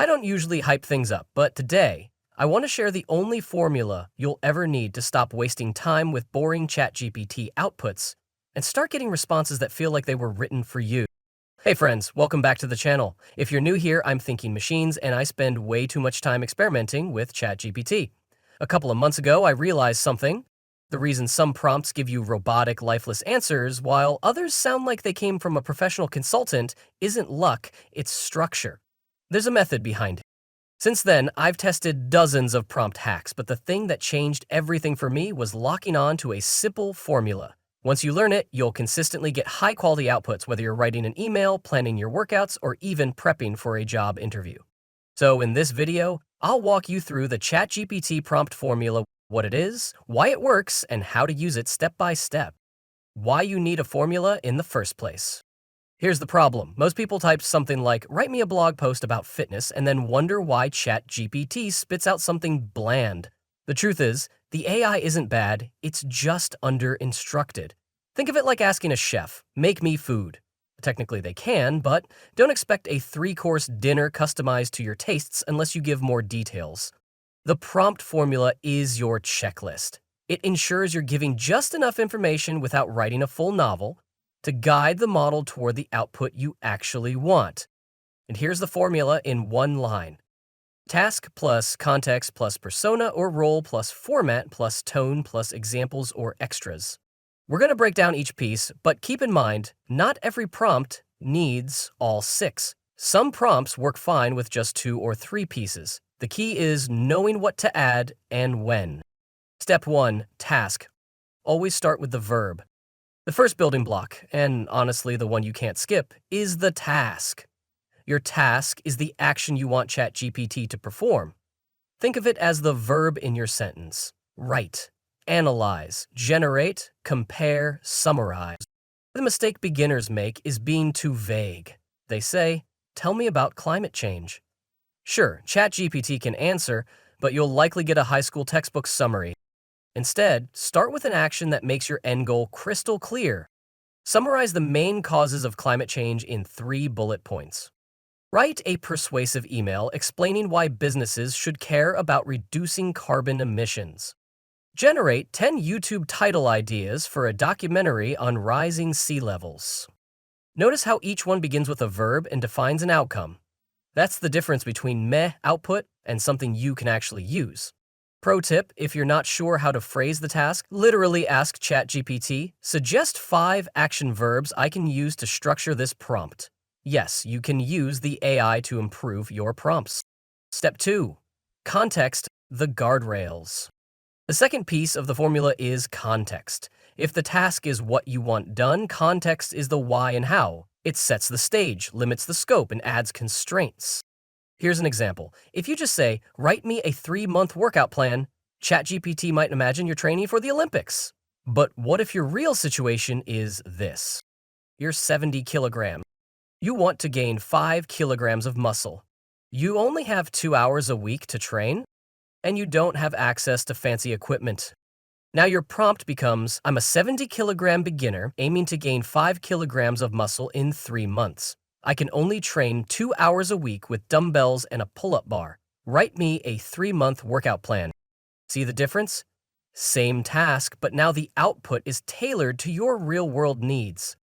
I don't usually hype things up, but today, I want to share the only formula you'll ever need to stop wasting time with boring ChatGPT outputs and start getting responses that feel like they were written for you. Hey friends, welcome back to the channel. If you're new here, I'm Thinking Machines and I spend way too much time experimenting with ChatGPT. A couple of months ago, I realized something. The reason some prompts give you robotic, lifeless answers, while others sound like they came from a professional consultant, isn't luck, it's structure. There's a method behind it. Since then, I've tested dozens of prompt hacks, but the thing that changed everything for me was locking on to a simple formula. Once you learn it, you'll consistently get high-quality outputs, whether you're writing an email, planning your workouts, or even prepping for a job interview. So in this video, I'll walk you through the ChatGPT Prompt Formula, what it is, why it works, and how to use it step by step. Why you need a formula in the first place. Here's the problem. Most people type something like, write me a blog post about fitness, and then wonder why ChatGPT spits out something bland. The truth is, the AI isn't bad, it's just under-instructed. Think of it like asking a chef, make me food. Technically they can, but don't expect a 3-course dinner customized to your tastes unless you give more details. The prompt formula is your checklist. It ensures you're giving just enough information without writing a full novel to guide the model toward the output you actually want. And here's the formula in one line. Task plus context plus persona or role plus format plus tone plus examples or extras. We're going to break down each piece, but keep in mind, not every prompt needs all 6. Some prompts work fine with just 2 or 3 pieces. The key is knowing what to add and when. Step 1. Task. Always start with the verb. The first building block, and honestly the one you can't skip, is the task. Your task is the action you want ChatGPT to perform. Think of it as the verb in your sentence. Write, analyze, generate, compare, summarize. The mistake beginners make is being too vague. They say, tell me about climate change. Sure, ChatGPT can answer, but you'll likely get a high school textbook summary. Instead, start with an action that makes your end goal crystal clear. Summarize the main causes of climate change in 3 bullet points. Write a persuasive email explaining why businesses should care about reducing carbon emissions. Generate 10 YouTube title ideas for a documentary on rising sea levels. Notice how each one begins with a verb and defines an outcome. That's the difference between meh output and something you can actually use. Pro tip, if you're not sure how to phrase the task, literally ask ChatGPT, suggest 5 action verbs I can use to structure this prompt. Yes, you can use the AI to improve your prompts. Step 2. Context, the guardrails. The second piece of the formula is context. If the task is what you want done, context is the why and how. It sets the stage, limits the scope, and adds constraints. Here's an example. If you just say, write me a 3-month workout plan, ChatGPT might imagine you're training for the Olympics. But what if your real situation is this? You're 70 kilograms. You want to gain 5 kilograms of muscle. You only have 2 hours a week to train, and you don't have access to fancy equipment. Now your prompt becomes, I'm a 70-kilogram beginner aiming to gain 5 kilograms of muscle in 3 months. I can only train 2 hours a week with dumbbells and a pull-up bar. Write me a 3-month workout plan. See the difference? Same task, but now the output is tailored to your real-world needs.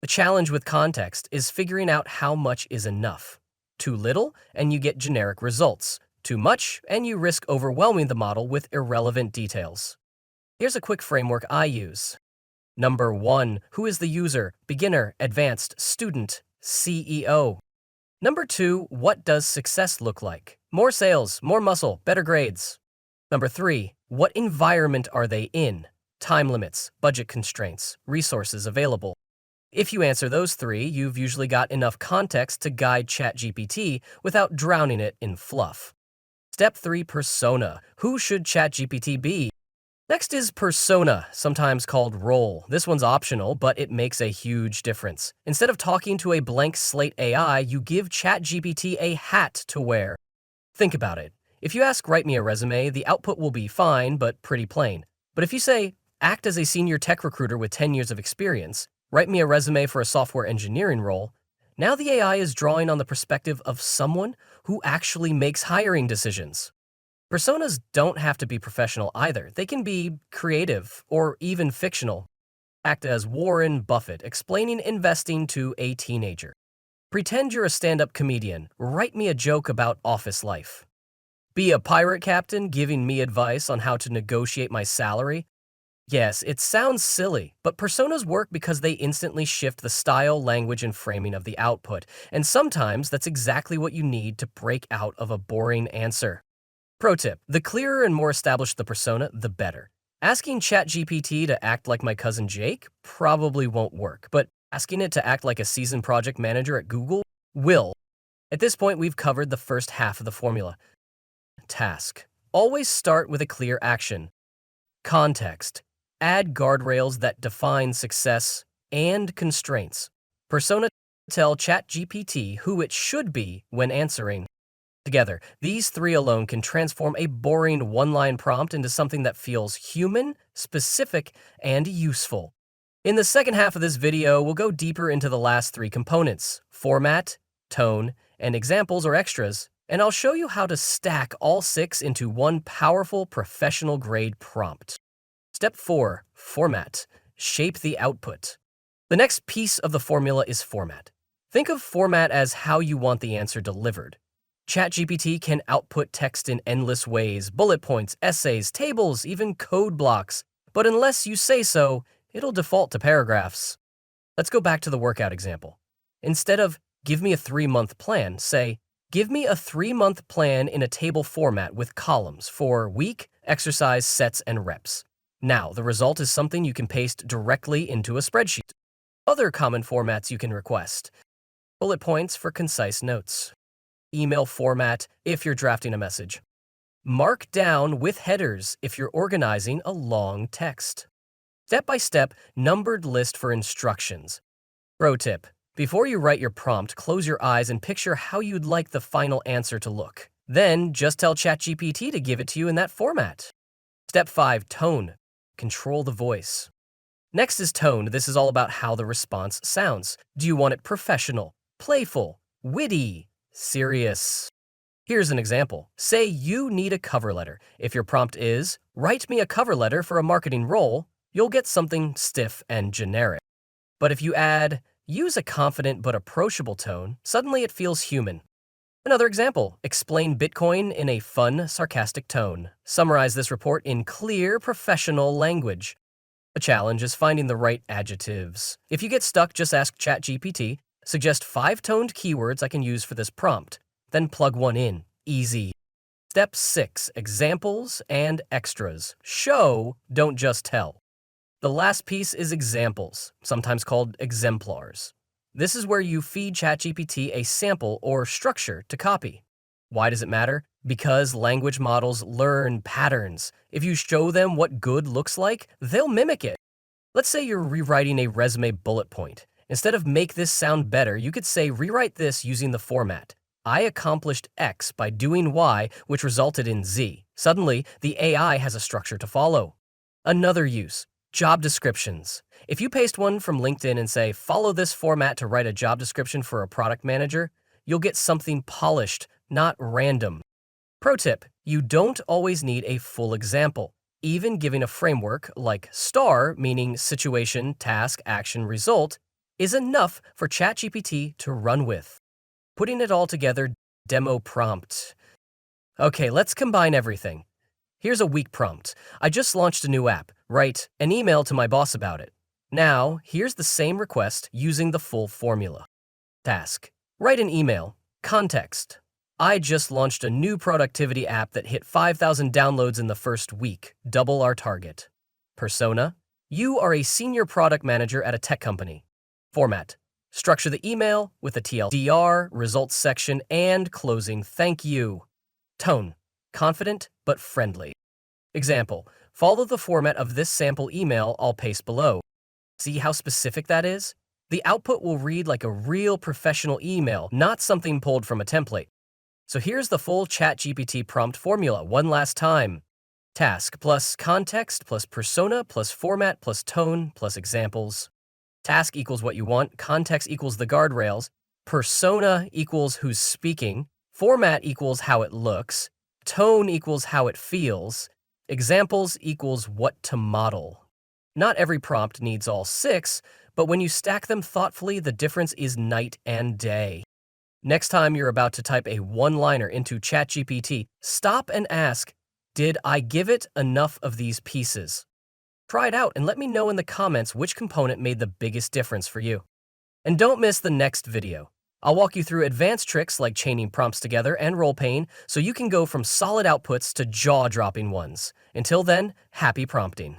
The challenge with context is figuring out how much is enough. Too little, and you get generic results. Too much, and you risk overwhelming the model with irrelevant details. Here's a quick framework I use. Number 1. Who is the user? Beginner, advanced, student, CEO. Number 2. What does success look like? More sales, more muscle, better grades. Number 3. What environment are they in? Time limits, budget constraints, resources available. If you answer those 3, you've usually got enough context to guide ChatGPT without drowning it in fluff. Step 3. Persona. Who should ChatGPT be? Next is persona, sometimes called role. This one's optional, but it makes a huge difference. Instead of talking to a blank slate AI, you give ChatGPT a hat to wear. Think about it. If you ask, write me a resume, the output will be fine, but pretty plain. But if you say, act as a senior tech recruiter with 10 years of experience, write me a resume for a software engineering role, now the AI is drawing on the perspective of someone who actually makes hiring decisions. Personas don't have to be professional either. They can be creative or even fictional. Act as Warren Buffett explaining investing to a teenager. Pretend you're a stand-up comedian. Write me a joke about office life. Be a pirate captain giving me advice on how to negotiate my salary. Yes, it sounds silly, but personas work because they instantly shift the style, language, and framing of the output, and sometimes that's exactly what you need to break out of a boring answer. Pro tip, the clearer and more established the persona, the better. Asking ChatGPT to act like my cousin Jake probably won't work, but asking it to act like a seasoned project manager at Google will. At this point, we've covered the first half of the formula. Task. Always start with a clear action. Context. Add guardrails that define success and constraints. Persona. Tell ChatGPT who it should be when answering. Together, these three alone can transform a boring one-line prompt into something that feels human, specific, and useful. In the second half of this video, we'll go deeper into the last three components: format, tone, and examples or extras, and I'll show you how to stack all six into one powerful professional-grade prompt. Step 4. Format. Shape the output. The next piece of the formula is format. Think of format as how you want the answer delivered. ChatGPT can output text in endless ways: bullet points, essays, tables, even code blocks. But unless you say so, it'll default to paragraphs. Let's go back to the workout example. Instead of "give me a 3-month plan," say, "give me a 3-month plan in a table format with columns for week, exercise, sets, and reps." Now, the result is something you can paste directly into a spreadsheet. Other common formats you can request: bullet points for concise notes, email format if you're drafting a message, markdown with headers if you're organizing a long text, step-by-step numbered list for instructions. Pro tip: before you write your prompt, close your eyes and picture how you'd like the final answer to look. Then just tell ChatGPT to give it to you in that format. Step 5. Tone. Control the voice. Next is tone. This is all about how the response sounds. Do you want it professional, playful, witty, serious? Here's an example. Say you need a cover letter. If your prompt is, "write me a cover letter for a marketing role," you'll get something stiff and generic. But if you add, "use a confident but approachable tone," suddenly it feels human. Another example, explain Bitcoin in a fun, sarcastic tone. Summarize this report in clear, professional language. The challenge is finding the right adjectives. If you get stuck, just ask ChatGPT, suggest 5 toned keywords I can use for this prompt, then plug one in. Easy. Step 6. Examples and extras. Show, don't just tell. The last piece is examples, sometimes called exemplars. This is where you feed ChatGPT a sample or structure to copy. Why does it matter? Because language models learn patterns. If you show them what good looks like, they'll mimic it. Let's say you're rewriting a resume bullet point. Instead of "make this sound better," you could say, "rewrite this using the format: I accomplished X by doing Y, which resulted in Z." Suddenly, the AI has a structure to follow. Another use: job descriptions. If you paste one from LinkedIn and say, "follow this format to write a job description for a product manager," you'll get something polished, not random. Pro tip: you don't always need a full example. Even giving a framework like STAR, meaning situation, task, action, result, is enough for ChatGPT to run with. Putting it all together, demo prompt. Okay, let's combine everything. Here's a weak prompt. I just launched a new app. Write an email to my boss about it. Now, here's the same request using the full formula. Task: write an email. Context: I just launched a new productivity app that hit 5,000 downloads in the first week, double our target. Persona: you are a senior product manager at a tech company. Format: structure the email with a TLDR, results section, and closing thank you. Tone: confident but friendly. Example: follow the format of this sample email I'll paste below. See how specific that is? The output will read like a real professional email, not something pulled from a template. So here's the full ChatGPT prompt formula one last time. Task plus context plus persona plus format plus tone plus examples. Task equals what you want, context equals the guardrails, persona equals who's speaking, Format equals how it looks. Tone equals how it feels. Examples equals what to model. Not every prompt needs all 6, but when you stack them thoughtfully, the difference is night and day. Next time you're about to type a one-liner into ChatGPT, stop and ask, did I give it enough of these pieces? Try it out and let me know in the comments which component made the biggest difference for you. And don't miss the next video. I'll walk you through advanced tricks like chaining prompts together and role-playing so you can go from solid outputs to jaw-dropping ones. Until then, happy prompting.